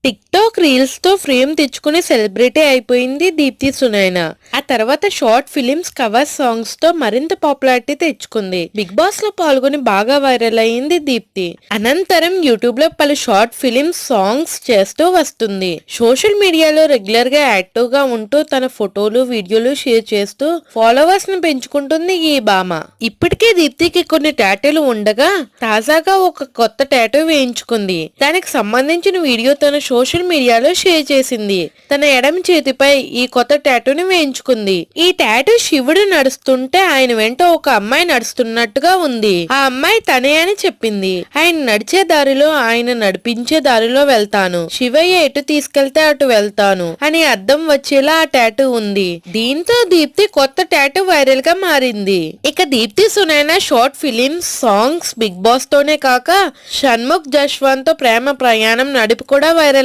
Tick talk reels తో frame తెచ్చుకుని celebrity అయిపోయింది దీప్తి సునైనా. ఆ తర్వాత షార్ట్ ఫిలిమ్స్ కవర్ సాంగ్స్ తో మరింత పాపులారిటీ తెచ్చుకుంది. బిగ్ బాస్ లో పాల్గొని బాగా వైరల్ అయింది దీప్తి. అనంతరం యూట్యూబ్ లో పలు షార్ట్ ఫిలిమ్స్ సాంగ్స్ చేస్తూ వస్తుంది. సోషల్ మీడియాలో రెగ్యులర్ గా యాక్టివ్ గా ఉంటూ తన ఫోటోలు వీడియోలు షేర్ చేస్తూ ఫాలోవర్స్ ని పెంచుకుంటుంది ఈ భామ. ఇప్పటికే దీప్తికి కొన్ని టాటూలు ఉండగా తాజాగా ఒక కొత్త టాటూ వేయించుకుంది. దానికి సంబంధించిన వీడియో తన సోషల్ మీడియాలో షేర్ చేసింది. తన ఎడమ చేతిపై ఈ కొత్త టాటూని వేయించుకుంది. ఈ టాటూ శివుడు నడుస్తుంటే ఆయన వెంట ఒక అమ్మాయి నడుస్తున్నట్టుగా ఉంది. ఆ అమ్మాయి తనే అని చెప్పింది. ఆయన నడిచే దారిలో ఆయన నడిపించే దారిలో వెళ్తాను, శివయ్య ఎటు తీసుకెళ్తే అటు వెళ్తాను అని అర్థం వచ్చేలా ఆ టాటూ ఉంది. దీంతో దీప్తి కొత్త టాటూ వైరల్ గా మారింది. ఇక Deepthi Sunaina short films songs Bigg Boss తోనే కాక షణ్ముఖ్ జశ్వంత్ తో ప్రేమ ప్రయాణం నడిపి కూడా వైరల్